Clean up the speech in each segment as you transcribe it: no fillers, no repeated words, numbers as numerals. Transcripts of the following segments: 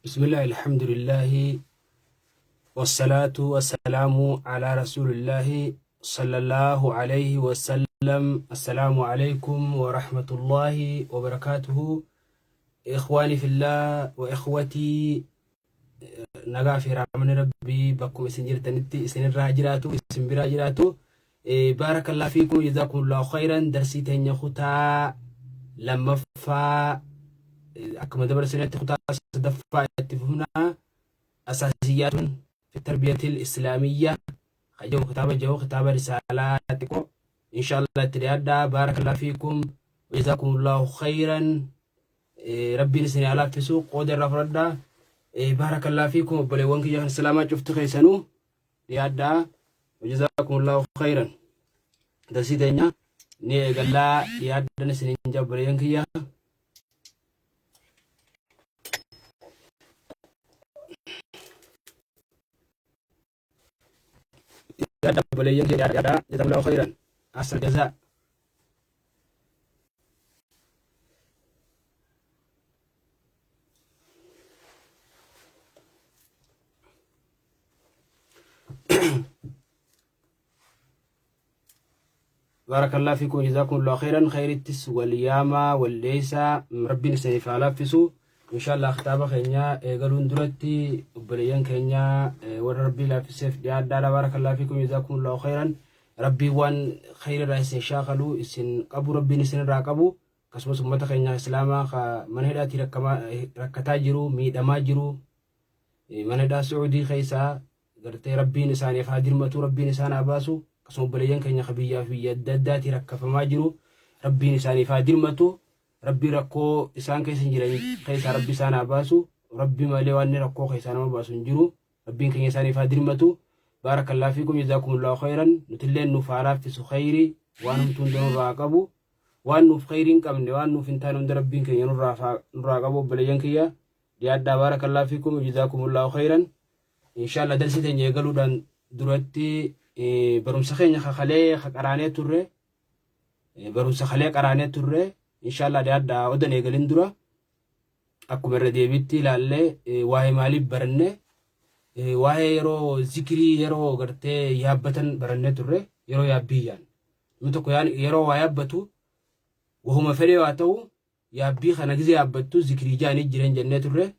بسم الله الحمد لله والصلاة والسلام على رسول الله صلى الله عليه وسلم. السلام عليكم ورحمة الله وبركاته. إخواني في الله وإخوتي نغافي رحمن ربي بكم سنجر تنتي سن الراجراتو سن براجراتو. بارك الله فيكم جزاكم الله خيرا. درسي تنيا خطا لما فا أكما دبر سنة خطا دفع اتفهمنا أساسيات في التربية الإسلامية. جو كتاب رسالاتكم إن شاء الله تريادا. بارك الله فيكم وجزاكم الله خيرا. ربي نسني على في سوق قدر رفردا. بارك الله فيكم وبلي وانك جهن السلامات شفت خيسنو ريادا وجزاكم الله خيرا. درسي تانيا ني قلا ريادا نسني جاب بلي وانك جهن بليين جزاك الله خيرا. أحسن الجزاء. بارك الله فيكم جزاكم الله خيرا. خير التس والياما والليسا ربي نسيف على فسو إن شاء الله اختابا خينيا قالون درتي بليين كينيا وربي لا في سيف دياد دادا. بارك الله فيكم جزاكم الله خيرا. ربي وان خير رئيس شاغلو اسن قبو ربي نسن راقبو كسمو سمتا خينيا اسلاما من هداتي ركتا جرو ميدما جرو من هدا سعودي خيسا قرتي ربي نسان يفادر متو ربي نسان عباسو كسمو بليين كينيا خبيا في يدداتي ركفما جرو ربي نسان يفادر متو ربي ركو إسان كيسن جراني خيسا ربي سانا باسو ربي مالي واني ركو خيسانا ما باسو نجرو ربي كي يساني فادر متو. بارك الله فيكم جزاكم الله خيرا. نتلين نفعلا في سخيري وانم تندن راقبو وانو في خيرين كمن وانو فنتان عند ربي كي نراقبو بليان كيا ديادا. بارك الله فيكم جزاكم الله خيرا. إن شاء الله درسي تنجي قلو دان دراتي برمسخين خخالي خقراني توري برمسخالي قراني توري إن شاء الله ديادا ودن يقلن درا أكو مرة بيتي لالي واهي مالي برنة واهي يرو ذكري يرو غرتي يابتن برنة توري يرو يابيان نتوكو يعني يرو ويابتو وهما فريو أتو يابي خنقزي يابتو ذكري جاني جرين جنة توري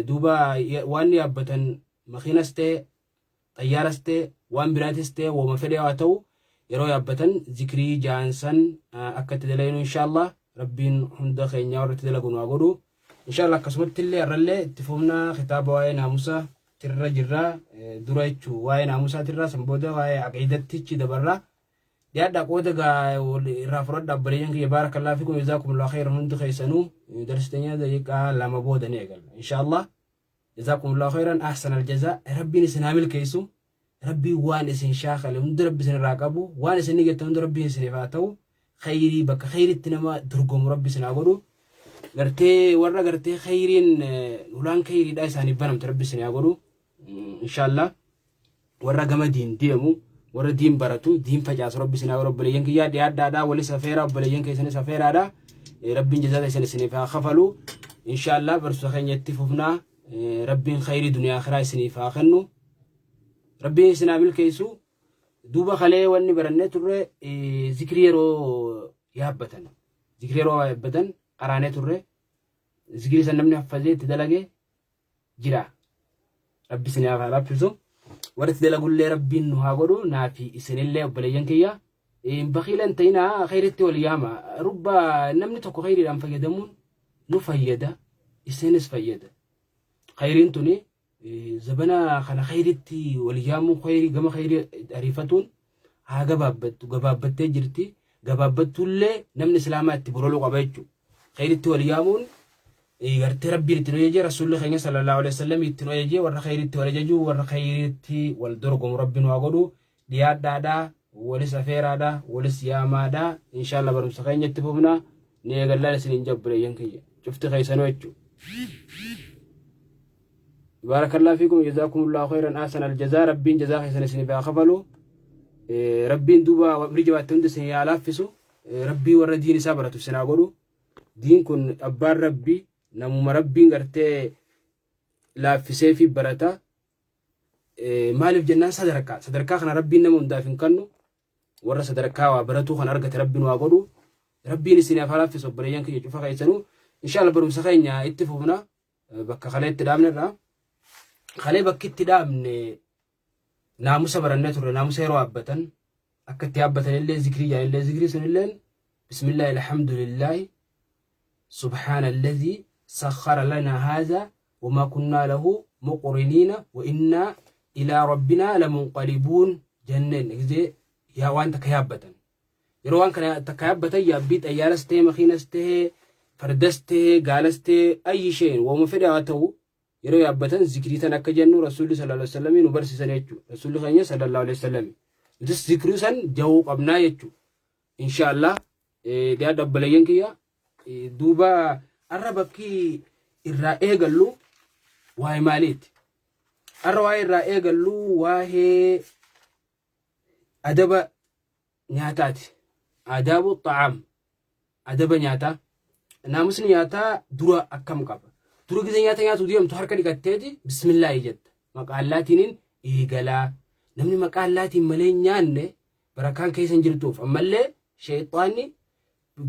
دوبا وان يابتن مخينستي طيارستي وان براتستي وهما فريو أتو يرو يابتن ذكري جانسن أكت دلينو إن شاء الله ربين هندا خينيا ورت دلقون واقولو إن شاء الله كسمت اللي الرلة تفهمنا خطاب واي ناموسا ترى جرا درايتشو واي ناموسا ترى سمبودا واي عقيدة تيجي دبرة يادا قودا جا والرافرد دبرين كي بارك الله فيكم جزاكم الله خير. هند خيسنو درس تانية دقيقة لما بودا نيجل إن شاء الله جزاكم الله خيرا. أحسن الجزاء. ربي نسنعمل كيسو ربي وان اسن شاخل وند ربي سن راقبو وان اسن نيجت وند ربي سن فاتو خيري بك خير التنما درقم ربي سن اغورو غرتي ورا غرتي خيرين ولان خيري داي ساني بنم ربي سن اغورو ان شاء الله ورا غمدين ديمو ورا دين براتو دين فجاس ربي سن اغورو بلين كيا دي ادا ولي سفيرا بلين كي سن سفيرا دا ربي جزاء سن سن فخفلو ان شاء الله برسو خنيتي فوفنا ربي خير دنيا اخره سن فاخنو ربي سنعمل كيسو دوبا خليه واني برنة ترى ذكريرو يابتن ذكريرو يابتن قرانة ترى ذكري سنمني حفظي تدلقي جرا ربي سنعمل على بفزو ورث دلقوا لي ربي إنه هاقولو نافي سن الله وبليان كيا بخيلا انتينا خيرتي والياما ربا نمني تكو خيري لام فيدمون نفيدا السنس فيدا خيرين توني زبنا خنا خيرتي واليامو خيري جما خيري عريفتون ها جبابت تجرتي جبابت اللي نمن سلامات تبرلو قبيتشو خيرتي واليامون يرتي ربي لتنويجي رسول الله صلى الله عليه وسلم يتنويجي ورا خيرتي والججو ورا خيرتي والدرقم ربنا وقولو دياد دادا ولس أفيرا دا ولس ياما دا إن شاء الله برمس خير يتفهمنا نيجال لا لسنين جبر ينكي شفت خيسانويتشو. بارك الله فيكم جزاكم الله خيرا. أحسن الجزاء. ربين جزاء حسن سنفا خفلوا ربين دوبا بريجوا تندسن يالافسو ربي ورا دين سابرة سناقولو دين كن أبار ربي نمو مربين قرتي laaffisee fi barata maaliif jennaan sadarkaa kana rabbiin nama hundaaf hin kennu warra sadarkaa waa baratu kan argate rabbiin waa godhu rabbiin isin afaan laaffisu obboleeyyan kiyya cufa keessanuu inshallah barumsa keenya itti fufna bakka kalee itti dhaabne irraa kalee bakki itti dhaabne naamusa barannee turre naamusa yeroo abbatan akka itti abbatan illee zikrii yaa illee zikrii sun illeen bismillahi alhamdulillahi subhaanalladhi sakhara lana hadha وما كنا له مقرنين وإنا إلى ربنا لمنقلبون جنن إذا يا وان تكيابة يروان كان تكيابة يا بيت أيارسته مخينسته فردسته قالسته أي شيء ومفرعته يرو يابة ذكريتنا كجنو رسول صلى الله عليه وسلم نبرس سنيتو رسول الله صلى الله عليه وسلم جس ذكر سن جو أبنا يتو إن شاء الله dia dabbalayen kiya duba arabaki irra eegallu waay maalit arwa irra eegallu waahe adaba nyaataati adabu ta'am adaba nyaata naamusni nyaata dura akkam qaba dura gize nyaata nyaatu deemtu harka dhiqatteeti bismillah jetta maqaallaatiin eegala namni maqaallaatiin malee nyaanne barakaan keessan jirtuuf ammallee shayxaanni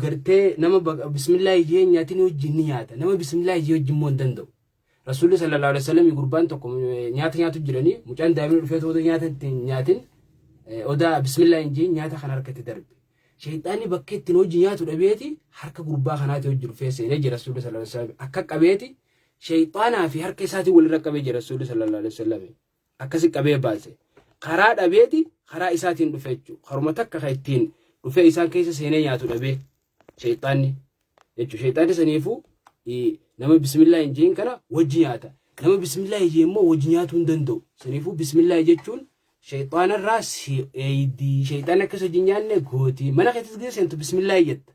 gartee nama bismillah jee nyaatiin wajjin nyaata nama bismillah jee wajjin moo danda'u rasuulli sallallahu alaihi wasallam gurbaan tokko nyaata nyaatu jiranii mucaan daa'imni dhufee tooto nyaatin oda bismillah jee nyaata kan harkatti darbe shayxaanni bakka ittiin wajjin nyaatu dhabeeti harka gurbaa kanaati wajjin dhufee seenee jira rasuulli sallallahu alaihi wasallam akka qabeeti shayxaanaa fi harka isaatii walirra qabee jira rasuulli sallallahu alaihi wasallam akkasi qabee baase karaa dhabeeti karaa isaatiin dhufee jechuudha haruma takka kan ittiin dhufee isaan keessa seenee nyaatu dhabee shayxaanni jechuudha shayxaanni saniifu nama bismillah jeen kana wajji nyaata nama bismillah jee immoo wajji nyaatu hin danda'u saniifu bismillah jechuun shayxaana irraa eeydi shayxaanni akkas wajji nyaanne gooti mana keessatti gize seentu bismillah jetta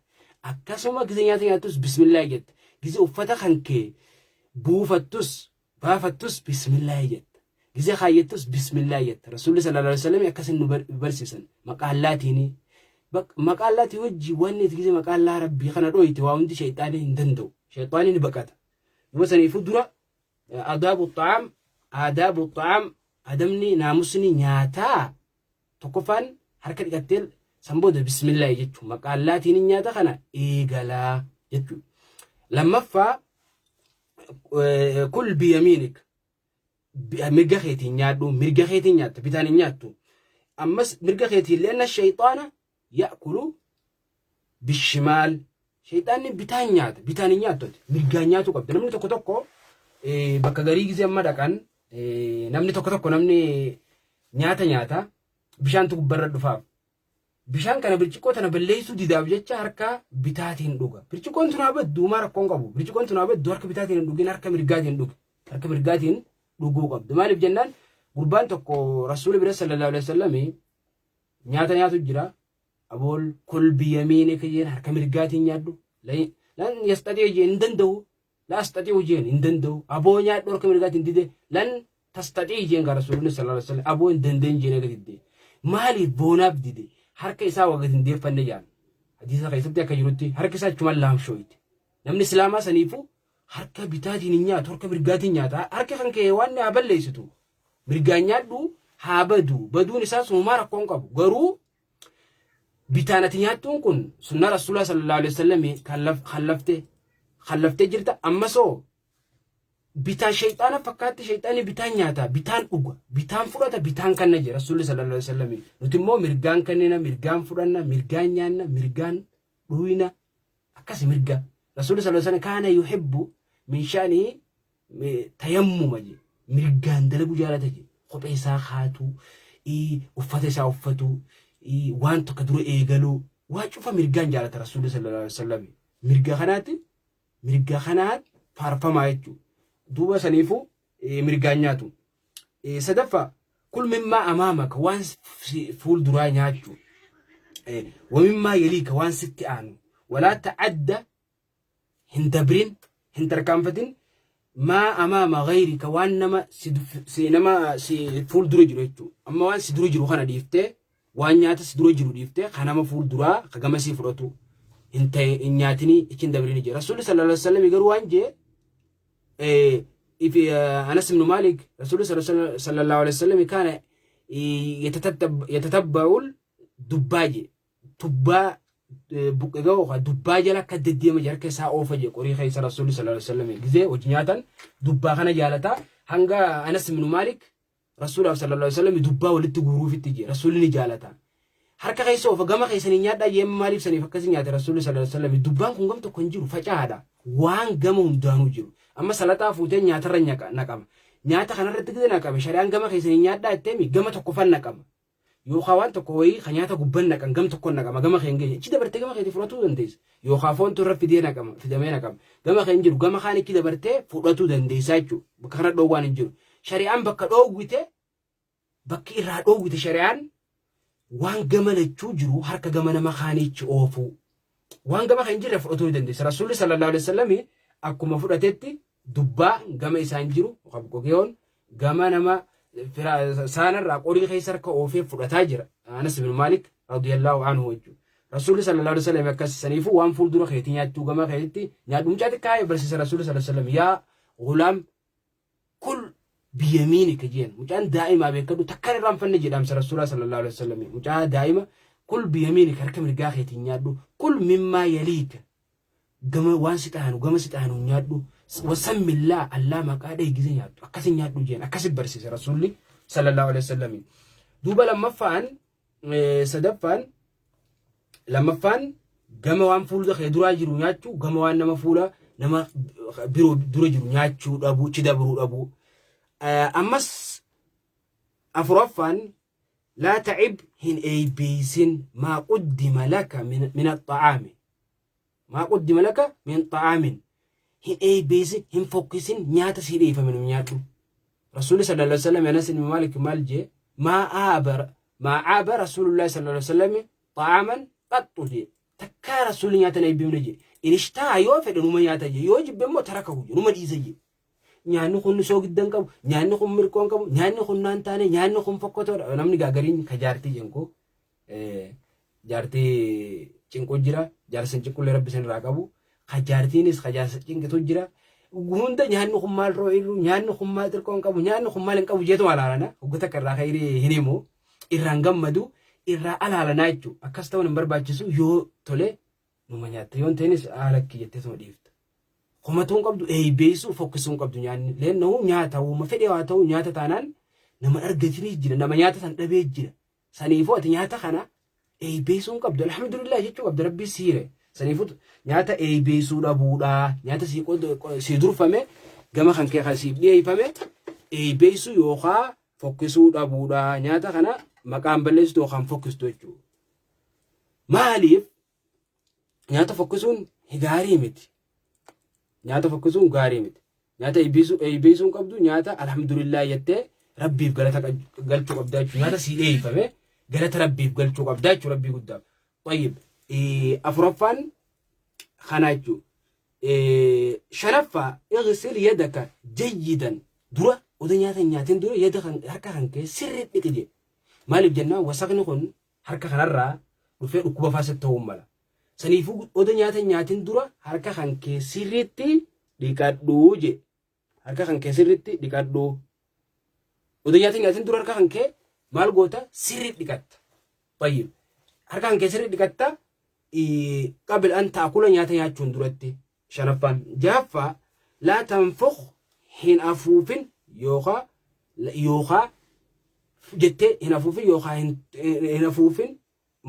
akkasuma gize nyaata nyaatus bismillah jetta gize uffata kan kee buufattus baafattus bismillah jetta gize kaayyattus bismillah jetta rasuulli sallallahu alaihi wasallam akkasin nu barsiisan maqaallaatiin maqaallaatii wajji wanni itti gize maqaallaa rabbii kana dhoyite waa hundi shayxaanii hin danda'u shayxaanii ni baqata duba saniifu dura adaabu ta'am adamni naamusni nyaataa tokkoffaan harka dhiqattee sanbooda bismillah jechuun maqaallaatiin nyaata kana eegalaa jechuudha lammaffaa kul biyamiinik mirga keetiin nyaadhu mirga keetiin nyaatta bitaan hin nyaattu ammas mirga keetiin leenna shayxaana يأكل بالشمال شيطان بتان نياتو مرغان نياتو قبل نمني توكو توكو بكا غريغ زي ما دكان نمني توكو توكو نمني نياتا بشان تو برد دفاف بشان كان برچكو تنا بليسو ديداب جچا harka bitaatiin dhuga birchikoon tunaabad duuma rakkoon qabu birchikoon tunaabad harka bitaatiin dhugin harka mirgaatiin dhuguu qabdu maaliif jennaan gurbaan tokko rasuul bira sallallahu alaihi wasallam nyaatu jira أقول كل بيمينك جين هركم مرقاتي نيادو لن يستطيع جين دندو لا أستطيع جين دندو أبو نيادو هركم مرقاتي ندي لن تستطيع جين رسول الله صلى الله عليه وسلم أبو دندن جين قدي مالي بوناب دي هركم يساوي قد ندي فنجان حديث قيس بدي كجروتي هركم يساوي كمان لهم شويت نمن الإسلام سنيفو هركم بتاتي نياد هركم مرقاتي نياد هركم خنك يوان أبل ليستو مرقان نيادو هابدو بدون أساس وما ركون كابو قرو بتانتي نياتون كن سنة رسول الله صلى الله عليه وسلم خلفته جرتا أما سو بتان شيطان فكات شيطاني بتان نياتا بتان أوغا بتان فرطة بتان كان نجي رسول الله صلى الله عليه وسلم نتمو مرغان كننا مرغان فرنا مرغان نيانا مرغان روينا أكاسي مرغان رسول الله صلى الله عليه وسلم كان يحب من شانه تيمم جي مرغان دلقو جالته خبئسا خاتو وفتسا وفتو waan tokko dura eegalu waa cufa mirgaan jaalata rasuulli sallallahu alaihi wasallam mirga kanaat faarfamaa jechuudha duuba saniifu mirgaan nyaatu sadaffa kul mimmaa amaamaka waan fuul duraa nyaachuu wamimmaa yaliika waan sitti aanu walaa ta'adda hin dabrin hin tarkaanfatin maa amaama ghayrika waan nama si fuul dura jiru jechuudha amma waan si dura jiru kana dhiiftee waan nyaata si dura jiru dhiiftee kanama fuul duraa kagama si fudhatu hin nyaatini ichin dabrini jee rasuulli sallallahu alaihi wasallam garuu waan jee في أنس بن مالك رسول الله صلى الله عليه وسلم كان يتتبع الدباج تبا بقجوا دباج لك الددية مجرك ساعة أوفج قري خيس رسول الله صلى الله عليه وسلم جزء وجنياتا دبا خنا جالتا هنگا أنس بن مالك رسول الله صلى الله عليه وسلم دبا ولد غروف التجي رسول الله جالتا harka kaiso fa gama kaisani nyada yem malif sani fakasi nyata rasul sallallahu alaihi wasallam dubban kun gamto konjiru facaada wan gama hundanu jiru amma salata fute nyata ranya nakama nyata kana retigde nakama shari'an gama kaisani nyada temi gama to kofan nakama yo khawan to koyi khanyata gubban nakan gam to kon nakama gama khenge ci barte gama khayti furatu dandes yo khafon to rafide nakama fidame nakama gama khenjiru gama khani ki barte fudatu dandesachu bakara do wan jiru shari'an bakka do gwite bakki ra do gwite shari'an waan gama lachuu jiru harka gama nama khaanichi oofu waan gama kan jirre fudhatu dandeessa rasuulli sallallahu alaihi wasallam akkuma fudhatetti dubbaa gama isaan jiru qabgogeon gama nama saanarraa qorii keessarka oofee fudhataa jira Anas bin Malik radiyallahu anhu wajju rasuulli sallallahu alaihi wasallam akkasaniifu waan fuuldura keetii nyaachuu gama keetti nyaadhumcaati kaayee barsiisa rasuulli sallallahu alaihi wasallam yaa gulaam kul بيمينك جين مجان دائما بيكدو تكرر رام فن جدام رسول الله صلى الله عليه وسلم مجان دائما كل بيمينك هركم رجاخي تنيادو كل مما يليك جم وانستانو جم ستانو نيادو وسم الله الله ما قاعد يجزي نيادو أكاسي نيادو جين أكاسي برسيس رسول الله صلى الله عليه وسلم دوبا لما فان سدفان لما فان جم وان فول دخل دراجي رونياتو جم وان نما فولا نما بيرو دراجي رونياتو أبو كذا برو أبو أمس أفرفان لا تعب هن أي بيسن ما قدم لك من الطعام ما قدم لك من طعام هن أي بيسن هم فوكسين نياتا سيدي فمن نياتو رسول الله صلى الله عليه وسلم أنس بن مالك مالجي ما عاب رسول الله صلى الله عليه وسلم طعاما قط دي تكا رسول نياتا نيبي منجي إن اشتاع يوفد نما نياتا يوجب بمو تركه نما ديزي nyaanni kun soo giddan qabu nyaanni kun mirqoon qabu nyaanni kun naan taane nyaanni kun fokkotoodha namni gaagariin ka jaartii jenko jaartii cinqoo jira jaarsin cinqullee rabbi san irraa qabu ka jaartiinis ka jaarsa cinqitu jira hunda nyaanni kun maal roo'iru nyaanni kun maal tirqoon qabu nyaanni kun maal hin qabu jeetu alaalana hoggata karraa khayrii hin himu irraan gammadu irraa alaalanaa jechuudha akkas ta'uun hin barbaachisu yoo tole numa nyaatta yoon ta'enis haalakki jetteetuma dhiifta. Komatun qabdu beesu fokusun qabdu nyaanni leenno nyaata uma fedhe waa ta'u nyaata taanaan nama argatini jira nama nyaata san dhabee jira saniifu ati nyaata kana beesun qabdu alhamdulillah jechuu qabdu rabbi siire saniifu nyaata beesuu dhabuudha nyaata si durfame gama kan kee kan siif dhiyeeffame beesu yookaan fokusuu dhabuudha nyaata kana maqaan balleessitu yookaan fokustu jechuudha maaliif nyaata fokusuun gaarii miti. nyaata fokkisuun gaarii miti nyaata eebbisuun qabdu nyaata alhamdulillah jettee rabbiif galata galchuu qabdaa jechuudha nyaata si dhiyeeffame galata rabbiif galchuu qabdaa jechuudha rabbii guddaa tayyib afuraffaan kana jechuudha shanaffaa ighsil yadaka jayyidan dura oda nyaatin dura yada harka kan kee sirrii dhiqi maaliif jennaan wasaqni kun harka kanarraa dhufee dhukkuba faasatti ta'uu mala saniifu oda nyaatin dura harka kan kee sirriitti dhiqadhu je harka kan kee sirriitti dhiqadhu oda nyaatin dura harka kan kee maal goota sirriitti dhiqatta tayyib harka kan kee sirriitti dhiqatta qabl an taakula nyaata nyaachuun duratti shanaffaan jaaffaa laa tanfukh hin afuufin yookaa jettee hin afuufin yookaa hin afuufin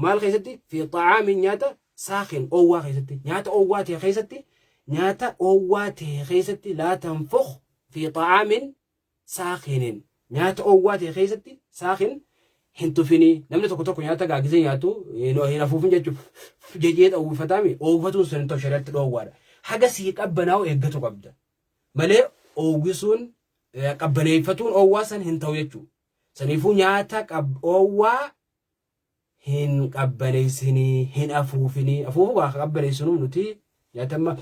maal keessatti fi xa'aamin nyaata ساخن أووا خيستي نياتا أوواتي خيستي نياتا أوواتي خيستي لا تنفخ في طعام ساخن نياتا أوواتي خيستي ساخن هنتو فيني نمني توكو نياتا غاغزي نياتو هنا فوفين جاتو جيجيت أو فتامي أو فتون سنتو شريرت الأووار حاجة سيك أبناو إيقاتو قبدا مالي أوغسون قبناي فتون أوواسن هنتو يجو سنيفو نياتا أووا hin qabbaneessini hin afuufini afuufu waa qabbaneessinu nuti nyaatamma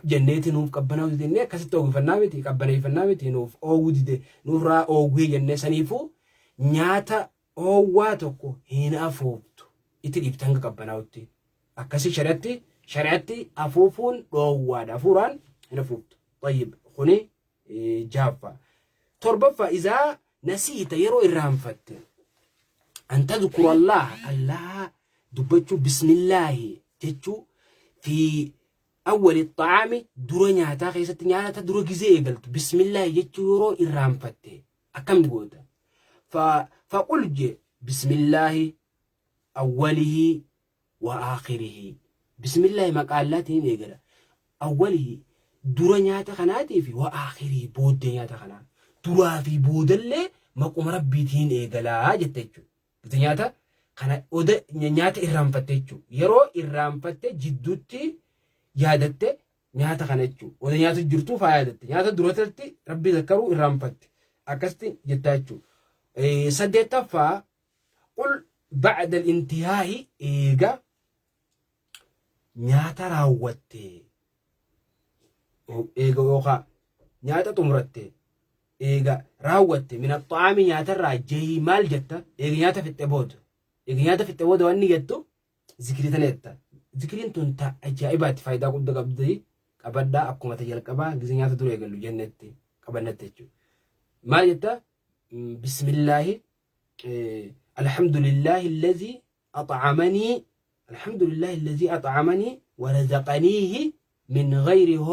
jenneeti nuuf qabbanaa didenne akkasitti oogifannaa miti qabbaneeffannaa miti nuuf ooguu dide nuuf raa ooguu jennee saniifu nyaata oowwaa tokko hin afuuftu itti dhiibtan qabbanaa'utti akkasi shari'atti afuufuun dhoowwaadha afuuraan hin afuuftu tayyib kuni جافا تربفا إذا نسيت يرو الرانفت أن تذكر الله دبتشو بسم الله تشو في أول الطعام درونيا تاخيست نياتا درو جزي قلت بسم الله يجو يرو الرانفت أكم دقوتا فقل جي بسم الله أوله وآخره بسم الله مقالاتي نيقرا أوله درونيا تخناتي في وآخره بودنيا تخنا درا في بودلي مقوم ربيتين إيقلا جتتشو نياتا خنا oda nyaata irraanfatte jechuudha yeroo irraanfatte jidduutti yaadatte nyaata kana jechuudha oda nyaata jirtuu faa yaadatte nyaata duratatti rabbi zakkaruu irraanfatte akkasti jettaa jechuudha saddeettaffaa qul ba'da al-intihaa'i eega nyaata raawwatte eega yookaan nyaata xumuratte eega raawwatte min at-ta'aami nyaata irraa jehi maal jetta eega nyaata fitte booda إجنياتا في التواد واني جتو ذكري تنيتا ذكرين تنتا أجائبات فايدة قد قبضي قبضا أكو متجال قبا جزنياتا دوري قالوا جنتي قبلنا تجو ما جتا بسم الله الحمد لله الذي أطعمني الحمد لله الذي أطعمني ورزقنيه من غير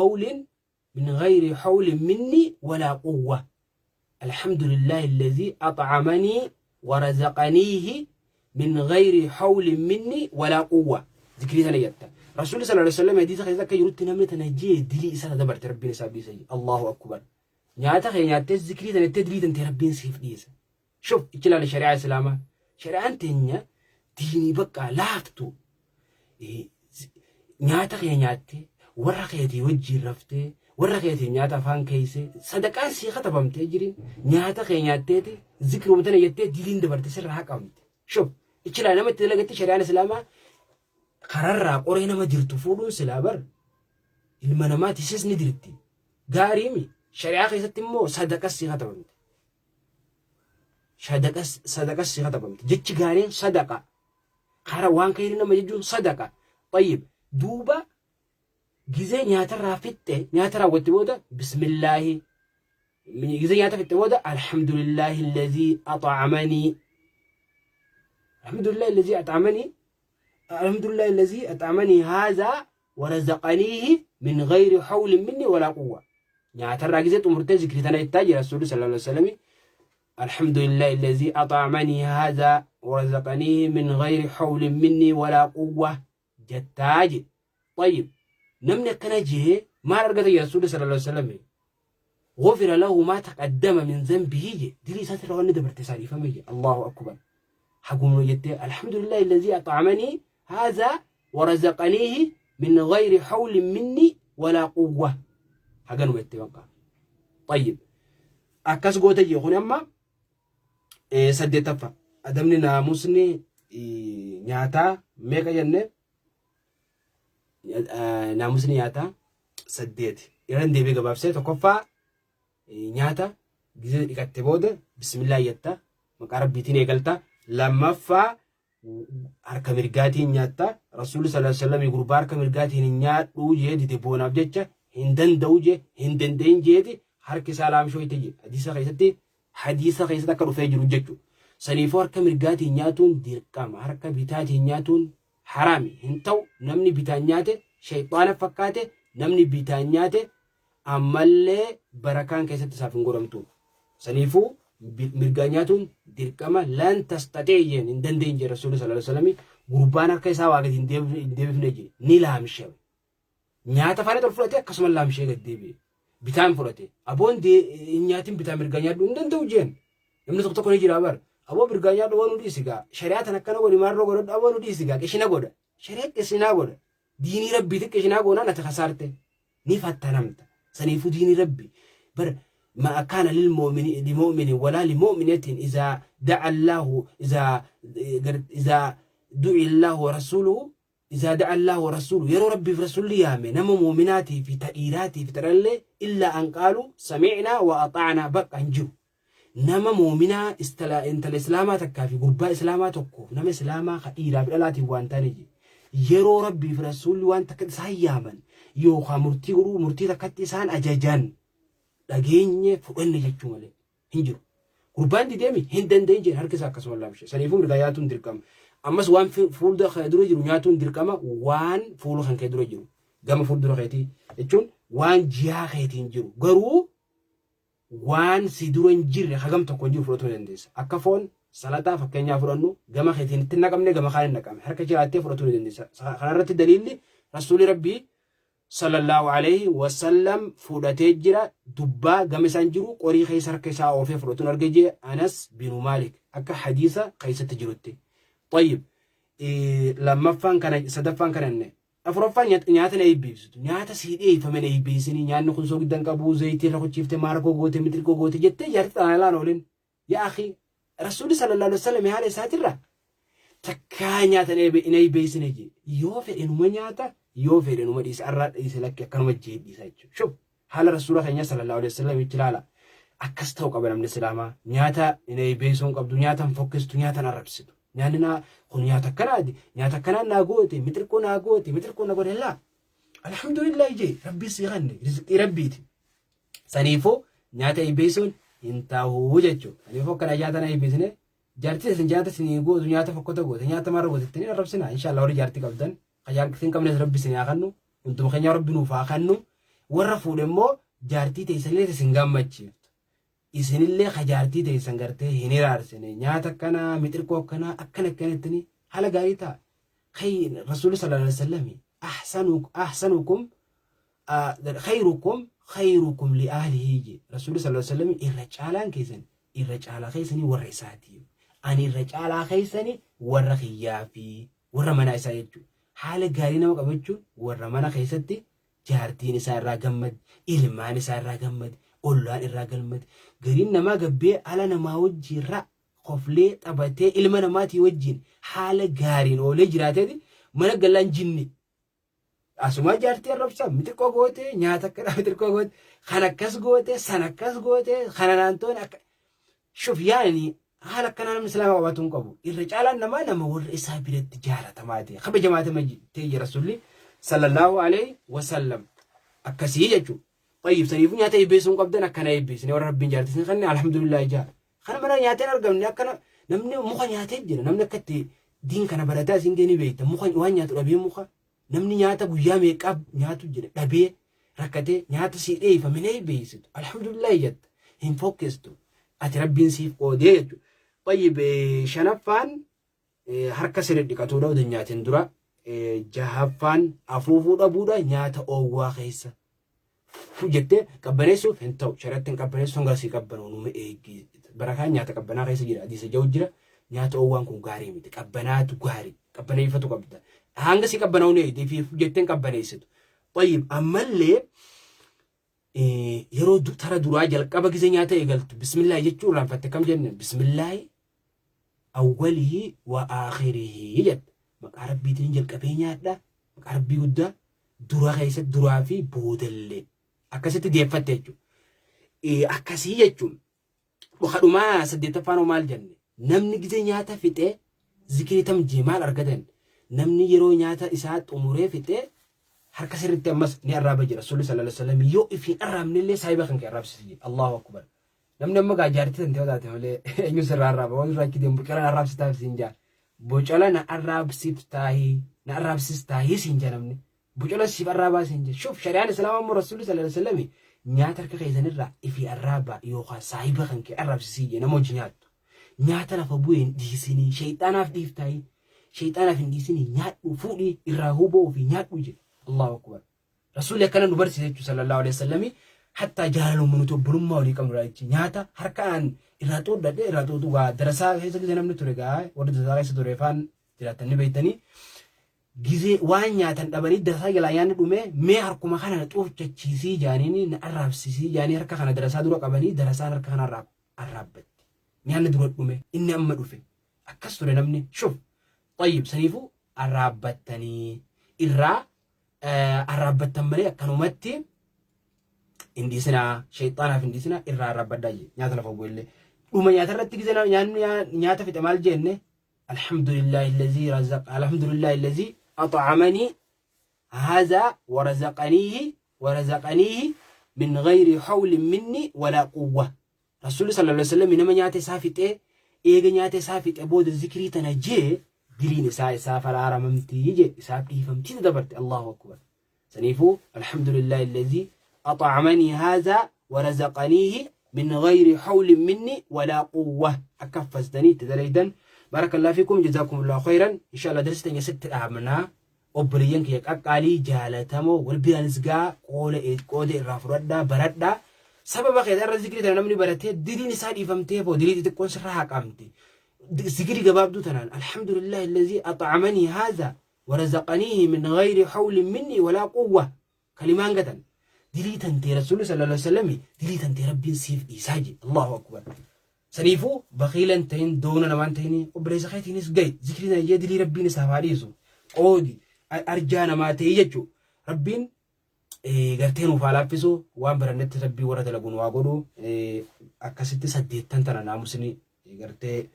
حول مني ولا قوة الحمد لله الذي أطعمني ورزقنيه من غير حول مني ولا قوة ذكري ثنيتا رسول صلى الله عليه وسلم حديث خيزا كيروت نمت نجي دلي إسانا دبرت ربنا سابي سي الله أكبر نياتا خي نياتا ذكري ثنيتا دلي تنتي ربنا سيف ديسا شوف إكلا لشريعة الإسلام شريعة انتنيا ديني بقى لافتو نياتا خي نياتا ورا خيتي وجي رفتي ورا خيتي نياتا فان كيسي صدقان سي خطبم تجري نياتا خي نياتا ذكر ومتنا يتا دلين دبرت سر حقمت شوف إيشلا نما تلاقي شريعة الإسلام قرر قرينا ما درتو فولون سلابر المنامات يسس ندرتي قاريمي شريعة قيست مو صدق السيغة تبمت صدق السيغة تبمت جتش قارين صدقة قرر وان كيرنا ما يجون صدقة طيب دوبا جزي نياتر فتة نياتر وتبودا بسم الله جزي نياتر فتة الحمد لله الذي أطعمني الحمد لله الذي أطعمني هذا ورزقنيه من غير حول مني ولا قوة يعني ترى جزيت أمرتين ذكرتنا التاجر رسول صلى الله عليه وسلم الحمد لله الذي أطعمني هذا ورزقنيه من غير حول مني ولا قوة جتاج طيب نمنا كنجه ما رجعت يا رسول صلى الله عليه وسلم غفر له ما تقدم من ذنبه دليل ساتر وان دبرت ساري فمي الله أكبر حقوم يتي الحمد لله الذي أطعمني هذا ورزقنيه من غير حول مني ولا قوة حقنو يتي بقى طيب أكاس قوة يخون أما سديتفا أدمني ناموسني نياتا ميكا جنة ناموسني نياتا سديت يرن دي بيقى بابسي تقفى نياتا جزء إكتبود بسم الله يتا مقارب بيتيني قلتا لما فا harka mirgaatiin nyaatta rasuulli sallallahu alaihi wasallam gurbaa harka mirgaatiin nyaadhu jeeti tiboonaaf jecha hin danda'u je hin danda'in jeeti harki isaa laamshoo itti je hadiisa keessatti akka dhufee jiru jechuudha saniifoo harka mirgaatiin nyaatuun dirqama harka bitaatiin nyaatuun haraami hin ta'u namni bitaan nyaate shayxaana fakkaate namni bitaan nyaate ammallee barakaan keessatti isaaf hin godhamtu saniifuu mirgaanyatuun dirqama lan tastateeyeen hin dandeenye je rasuulli sallallahu alaihi wasallam gurbaan harka isaa waaqati hin deebifne je ni laamshe nyaata faana tol fudhate akkasuma laamshee gad deebi'e bitaan fudhate aboon nyaatiin bitaa mirgaanyaadhu hin danda'u jeen namni tokko ni jira bar aboo mirgaanyaadhu waan hudii sigaa shari'aatan akkana godhi maarroo godhadhu aboon hudii sigaa qishina godha shari'at qishina godha diinii rabbiitti qishina goonaan ati kasaarte ni fattanamta saniifuu diinii rabbi bar ما كان لمؤمن ولا لمؤمنة إذا دعا الله إذا دعي الله ورسوله إذا دعا الله ورسوله يرى ربي في رسول يامي نما مؤمناتي في تأيراتي في ترلي إلا أن قالوا سمعنا وأطعنا بقى نجو نما مؤمنا انت الإسلامات كافي قرباء إسلاماتك نما إسلاما خيرا بلالاتي وانتانيجي يرى ربي في رسول وانت كتسا يامن يوخا مرتي تكتسان أجاجان dhageenye fudhanne jechuu malee hin jiru. Gurbaan dideemi hin danda'in jedhe harki isaa akkasuma laamshe. Saniifuu mirga nyaatuun dirqama. Ammas waan fuuldura kan dura jiru nyaatuun dirqama waan fuula kan kee dura jiru. Gama fuuldura keetii jechuun waan jihaa keetiin jiru. Garuu waan si dura hin jirre hagam tokko hin jiru fudhatuu dandeessa. Akka foon salataa fakkeenyaa fudhannu gama keetiin itti naqamne gama kaan hin naqamne harka jiraattee fudhatuu dandeessa. Kanarratti daliilli rasuulli rabbii sallallahu alayhi wasallam fudhatee jira dubbaa gama isaan jiru qorii keessa harka isaa oofee fudhatuun argee Anas bin Malik akka hadiisa keessatti jirutti. طيب لمفان كان صدفان كان afuraffaan nyaata na eebbisu nyaata siidhee ifamene eebbisanii nyaanni kun soo giddan qabu zayitii irra kuchiifte maarkoo goote mitirkoo goote jettee jaarti xanaalaan oolen yaa akhi rasuuli sallallahu alaihi wasallam haala isaatirra takkaa nyaata na eebbisine je yoo fedhe numa nyaata yoo fedhe numa dhiisa arraa dhiise lakke akkanuma jeedhiisa jechuudha shub haala rasuula keenya sallallahu alaihi wasallam itti ilaala akkas ta'u qaba namni islaamaa nyaata na eebbisuun qabdu nyaata hin fokkistu nyaata hin arrabsitu nyaanina kun nyaata akkanaati nyaata akkanaan naa goote mitirkoo na godhe laa alhamdulillah je rabbi si ganne rizqii rabbiiti saniifoo nyaata eebbisuun hin ta'uu jechuudha saniifoo akkana nyaata na eebbisne jaartii sin nyaata sin gootu nyaata fokkota goote nyaata marra goote ittanii arrabsina inshallah warri jaartii qabdan qajaartiin qabnes rabbi sin haa kannu hunduma keenya rabbi nuuf haa kannu warra fuudhe immoo jaartii teessanillee sin gammachiiftu isinillee qajaartii teessan gartee hin iraarsine nyaata akkana mitirkoo akkana akkanatti haala gaarii ta'a rasuulli sallallahu alaihi wasallam khayrukum li ahlihi rasuulli sallallahu alaihi wasallam irra caalaa keessanii warra isaati ani irra caalaa keessanii warra kiyyaa fi warra mana isaa jechuudha haala gaarii nama qabachuun warra mana keessatti jaartiin isaa irraa gammad ilmaan isaa irraa gammad ollaan irraa gammad gariin namaa gabbee ala namaa wajjiirra qoflee taphatee ilma namaatii wajjiin haala gaariin oolee jiraateeti mana galaan jinni asuma jaartii arrabsa mitirkoo goote nyaata akkana mitirkoo goote kan akkas goote san akkas goote kana naantoon akka shuf yaani haala akkanaa namni islaama qabaatuun qabu irra caalaan nama warra isaa biratti jaalatamaa ta'e kabajamaa ta'e rasuulli sallallahu alaihi wasallam akkasii jechuudha. طيب سنيفون ياتا يبيسون قبضنا كنا يبيسون ورا ربين جارتين خلني الحمد لله جاء خلنا مرة ياتين أرقام نأكنا نمني مخن ياتين جنا نمنا كتي دين كنا بردا سينجني بيت مخن وان ياتو ربي مخن نمني ياتا بويا ميكاب ياتو جنا ربي ركتي ياتا سيري فمن يبيسون الحمد لله جد هم فوكستو أتربين سيف قوديت طيب شنفان حركة سرد كتورا ودنياتين درا جهفان أفوفو أبودا نياتا أووا خيسا fujjette qabbaneessuuf hin ta'u sharattiin qabbaneessu hanga si qabbanuu nume eegi barakaan nyaata qabbanaa keessa jira adiisa jawu jira nyaata oowwaan kun gaarii miti qabbanaatu gaarii qabbaneeffatu qabda hanga si qabbanuu eegi fi fujjetteen qabbaneessitu طيب ammallee yeroo tara duraa jalqaba gisee nyaata eegaltu bismillah jechuun raanfatte kam jenne bismillah awwalihi wa aakhirihi jette maqaa rabbiitiin jalqabee nyaadha maqaa rabbii guddaa dura keessa duraa fi boodallee akkasitti deeffatte jechuudha. Akkasii jechuun dhukadhumaa saddeettaffaan maal jenne namni gisee nyaata fixee zikirii tamjii maal argatan namni yeroo nyaata isaa xumuree fixee harka sirriitti ammas ni arraaba jira rasuulli sallallahu alaihi wasallam yoo ifiin arraabnillee saahiba kan kee arraabsisi Allahu akbar namni amma gajaartii tan ta'uu taate malee eenyu sirraa arraaba waan irraa kideen buqala arraabsitaaf siin jaa bocala na arraabsiftaahi siin jaa namni bucala siif arraabaa siin jaa shuf shari'aan islaamaa immoo rasuulli sallallahu alaihi wasallam nyaata harka keessanirraa ifi arraaba yookaan saahiba kan kee arraabsisii jee nama hojii nyaattu nyaata lafa bu'een dhiisinii shayxaanaaf dhiiftaayii shayxaanaaf hin dhiisinii nyaadhu fuudhii irraa huboo fi nyaadhu jee Allahu akbar rasuulli akkana nu barsiise jechuudha sallallahu alaihi wasallam hatta jaalaluu minuutu bulummaa walii qabnu jechuudha nyaata harkaan irraa xoodhadhe irraa xootu waa darasaa keessa gisee namni ture gaa warra darasaa keessa ture faan jiraatanii beeytanii gisee waan nyaatan dhabanii darasaa jalaa yaanni dhume mee harkuma kana xuufchachiisii jaaniin na arraabsisii jaanii harka kana darasaa dura qabanii darasaan harka kana arraabbatti nyaanni dura dhume inni amma dhufe akkas ture namni shuf طيب saniifuu arraabbattanii irraa arraabbattan malee akkanumatti indisina shayxaanaaf indisina irraa arraabbaddaa jee nyaata lafa bu'ellee dhuma nyaata irratti gisee nyaata fixe maal jenne alhamdulillahi أطعمني هذا ورزقنيه من غير حول مني ولا قوة رسول صلى الله عليه وسلم إنما نياتي سافت إيجا نياتي سافت أبود الذكري تنجي دلين سافر عرممتي يجي سافري فمتي دبرت الله أكبر سنيفو الحمد لله الذي أطعمني هذا ورزقنيه من غير حول مني ولا قوة أكفزتني تدريدا بارك الله فيكم جزاكم الله خيرا إن شاء الله درستني ست أعمنا أبريان كي أقالي جالتامو والبيان زقا قول الرافردا بردا سبب خير الذكر تنامني برتي ديني سادي فمتي بو ديني تكون سرها قامتي ذكري جباب دو تنان الحمد لله الذي أطعمني هذا ورزقنيه من غير حول مني ولا قوة كلمان قتن دلي تنتي رسول صلى الله عليه وسلم دلي تنتي ربي سيف إيساجي الله أكبر سنيفو بخيلا تين دونا نمان تيني وبريز خيتي نسقاي ذكرنا يا دلي ربي نسافاريسو قودي أرجانا ما تيجو ربين قرتين وفالافيسو وان برنت ربي ورد لقون واقودو أكاسيتي سديت تنتنا ناموسني قرتي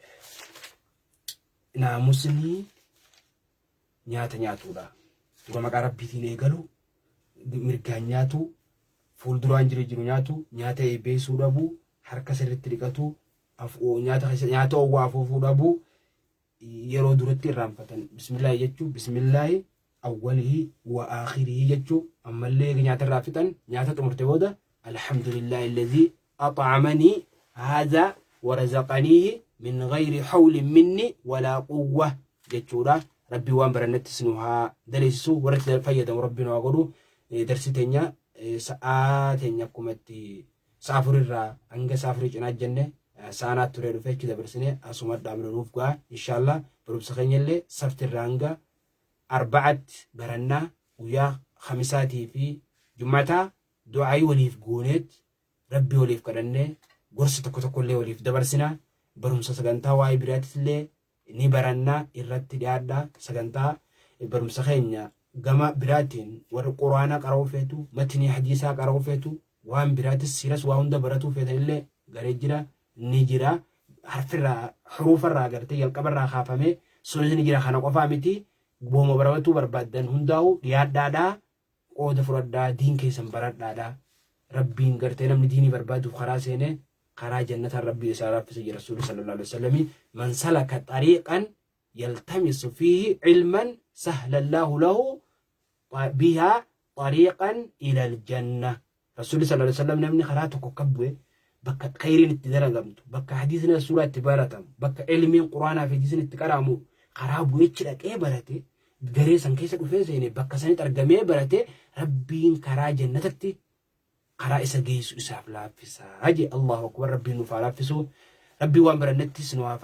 ناموسني nyaatu da duga maqaa rabbiitiin eegalu mirgaan nyaatu fuulduraan jiru nyaata eebeesuu dhabu harka sirriitti dhiqatu nyaata owwaa afuufuu dhabu yeroo duratti irraanfatan bismillah jechuu bismillah awwalihi wa aakhirihi jechuu ammallee nyaata irraa fixan nyaata xumurte booda alhamdulillahi alladhi at'amani hadha wa razaqanihi min ghayri hawlin minni wala quwwa jechuudha ربي وان برنت سنوها دليسو ورت الفيدا وربنا وقولوا درستينيا ساعتين كومتي سافر الرا انغا سافر جنا جنة سانات تريد فيك كده برسنة اسمر دامن روفقا ان شاء الله بروبس خينيلي سفت الرانغا أربعة برنا ويا خمساتي في جمعتا دعاء وليف قونت ربي وليف كرنة قرص تكو لي وليف دبرسنا برومس سغانتا واي براتت لي ni baranna irratti dhiyaadha sagantaa barumsa keenya gama biraatiin warra quraana qara'uu feetu matni hadiisaa qara'uu feetu waan biraatis siras waa hunda baratuu feetanillee garee jira ni jira harfirraa huruufarraa gartee jalqabarraa kaafamee sunis ni jira kana qofaa miti booma baratuu barbaadan hundaa'u dhiyaadhaadha qooda fudhadhaa diin keessan baradhaadha rabbiin gartee namni diinii barbaaduuf karaa seenee قرا جنة ربي سارة في رسول صلى الله عليه وسلم من سلك طريقا يلتمس فيه علما سهل الله له بها طريقا إلى الجنة رسول صلى الله عليه وسلم نمني خراتك كبوة بك خير التدرجمت بك حديثنا سورة تبارتم بك علم القرآن في حديثنا التكرامو خراب ويتشلك إيه برتي جريسا كيسك وفيزيني بك سنة ترجمة برتي ربين كرا جنتك قراء سجيس إسحاف لافسا هجي الله أكبر ربي نفع لافسو ربي وامر النتس نوع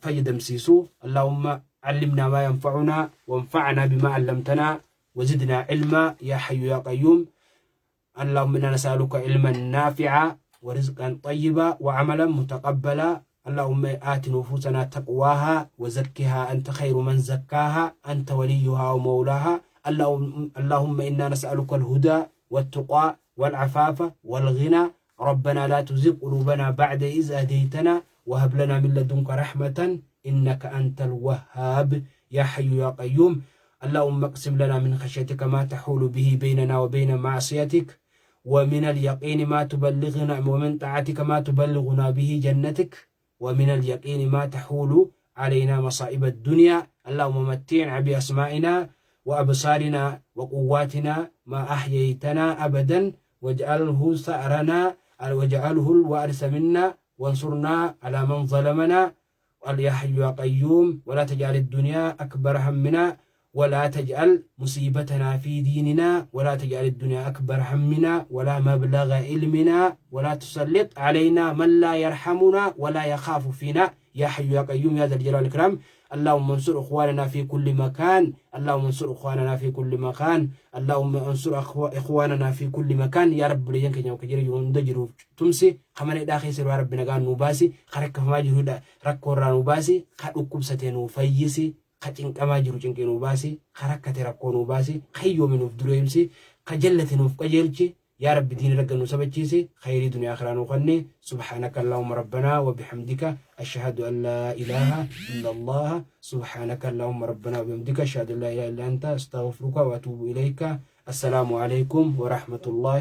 فيد مسيسو اللهم علمنا ما ينفعنا وانفعنا بما علمتنا وزدنا علما يا حي يا قيوم اللهم إنا نسألك علما نافعا ورزقا طيبا وعملا متقبلا اللهم آت نفوسنا تقواها وزكها أنت خير من زكاها أنت وليها ومولاها اللهم إنا نسألك الهدى والتقى والعفاف والغنى ربنا لا تزغ قلوبنا بعد إذ هديتنا وهب لنا من لدنك رحمة إنك أنت الوهاب يا حي يا قيوم اللهم اقسم لنا من خشيتك ما تحول به بيننا وبين معصيتك ومن اليقين ما تبلغنا ومن طاعتك ما تبلغنا به جنتك ومن اليقين ما تحول علينا مصائب الدنيا اللهم متعنا بأسمائنا وأبصارنا وقواتنا ما أحييتنا أبدا واجعله ثأرنا واجعله الوارث منا وانصرنا على من ظلمنا يا حي يا قيوم ولا تجعل الدنيا أكبر همنا ولا تجعل مصيبتنا في ديننا ولا تجعل الدنيا أكبر همنا ولا مبلغ علمنا ولا تسلط علينا من لا يرحمنا ولا يخاف فينا يا حي يا قيوم يا ذا الجلال والإكرام اللهم انصر إخواننا في كل مكان اللهم انصر إخواننا في كل مكان اللهم انصر إخواننا في كل مكان يا رب لينك يا وكجري يندجرو تمسي خمن داخل سر ربنا قال نوباسي خرك ما جرو ركور نوباسي خدكم ستنو فيسي خجن كما جرو جنك نوباسي خركة ركو نوباسي خيو من فدرويمسي خجلة نوفقجرجي يا رب دين رجل سبتشيسي خير دنيا آخرة نخني سبحانك اللهم ربنا وبحمدك أشهد أن لا إله إلا الله سبحانك اللهم ربنا وبحمدك أشهد أن لا إله إلا أنت أستغفرك وأتوب إليك السلام عليكم ورحمة الله